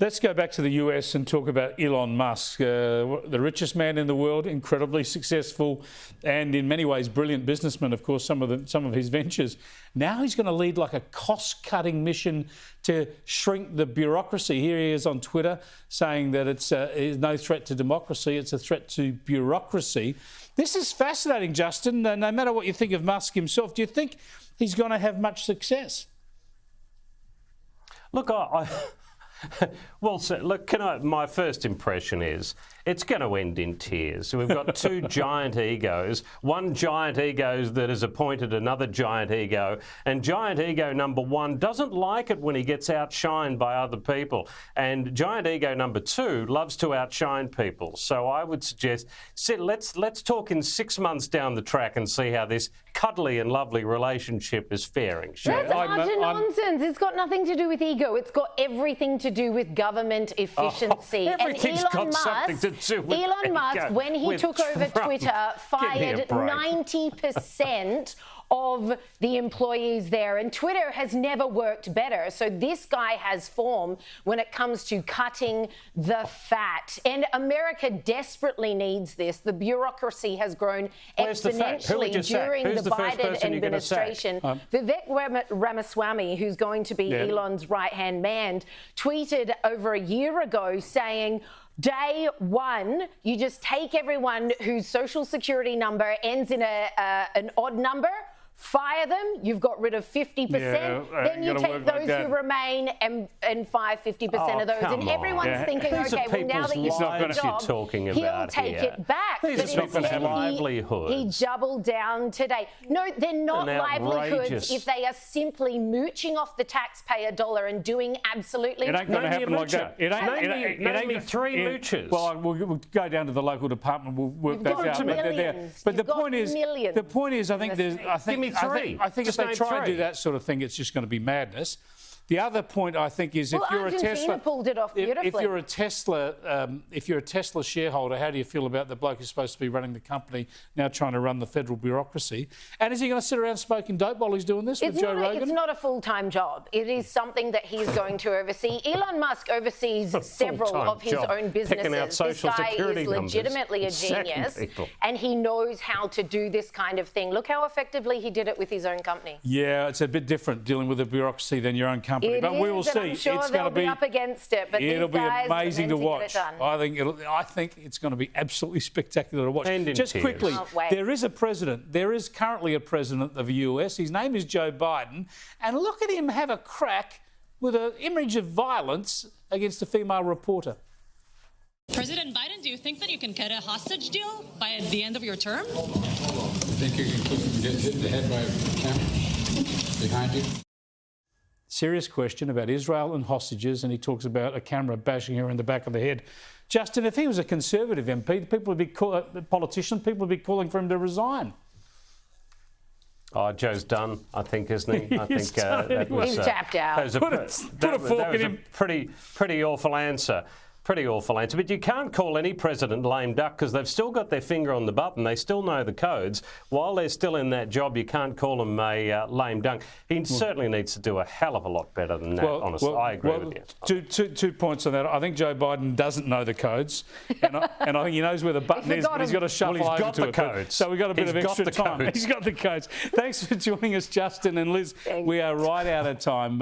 Let's go back to the US and talk about Elon Musk, the richest man in the world, incredibly successful and in many ways brilliant businessman, of course, some of his ventures. Now he's going to lead like a cost-cutting mission to shrink the bureaucracy. Here he is on Twitter saying that it's no threat to democracy, it's a threat to bureaucracy. This is fascinating, Justin. No matter what you think of Musk himself, do you think he's going to have much success? Look, well, so, look, my first impression is it's going to end in tears. So we've got two giant egos, one giant ego that has appointed another giant ego, and giant ego number one doesn't like it when he gets outshined by other people, and giant ego number two loves to outshine people. So I would suggest, let's talk in 6 months down the track and see how this cuddly and lovely relationship is faring. That's utter nonsense. It's got nothing to do with ego. It's got everything to do with government efficiency. Everything's got something to do with Elon Musk, when he took over Twitter, fired 90% of the employees there, and Twitter has never worked better. So this guy has form when it comes to cutting the fat, and America desperately needs this. The bureaucracy has grown exponentially during the Biden administration. Vivek Ramaswamy, who's going to be Elon's right-hand man, tweeted over a year ago saying, day one, you just take everyone whose social security number ends in an odd number, fire them, you've got rid of 50%, then you take those who remain and fire 50% of those. And everyone's thinking, okay, well, now that you've got the job, he'll take it back. These are people's livelihoods. He doubled down today. No, they're not livelihoods if they are simply mooching off the taxpayer dollar and doing absolutely nothing. It ain't going to happen like that. Name me three moochers. Well, we'll go down to the local department, we'll work that out. But the point is, I think if they try to do that sort of thing, it's just going to be madness. The other point I think is, if you're a Tesla, pulled it off beautifully. If you're a Tesla shareholder, how do you feel about the bloke who's supposed to be running the company now trying to run the federal bureaucracy? And is he going to sit around smoking dope while he's doing this with Joe Rogan? It's not a full-time job. It is something that he's going to oversee. Elon Musk oversees several of his own businesses. This guy is legitimately a genius, and he knows how to do this kind of thing. Look how effectively he did it with his own company. Yeah, it's a bit different dealing with the bureaucracy than your own company. But we will see. I'm sure they'll be up against it. But it'll be amazing to watch. I think it's going to be absolutely spectacular to watch. Just quickly, there is a president. There is currently a president of the US. His name is Joe Biden, and look at him have a crack with an image of violence against a female reporter. President Biden, do you think that you can cut a hostage deal by the end of your term? You think you can get hit in the head by a camera behind you? Serious question about Israel and hostages, and he talks about a camera bashing her in the back of the head. Justin, if he was a Conservative MP, politician, people would be calling for him to resign. Oh, Joe's done, I think, isn't he? I think that was, he's tapped out. Put a fork in him. Pretty awful answer. Pretty awful answer. But you can't call any president lame duck because they've still got their finger on the button. They still know the codes. While they're still in that job, you can't call them a lame duck. He certainly needs to do a hell of a lot better than that, honestly. I agree with you. Two points on that. I think Joe Biden doesn't know the codes, and I think he knows where the button is, but he's got to shuffle over to it. Codes. So we've got a bit of extra time. He's got the codes. Thanks for joining us, Justin and Liz. We are right out of time.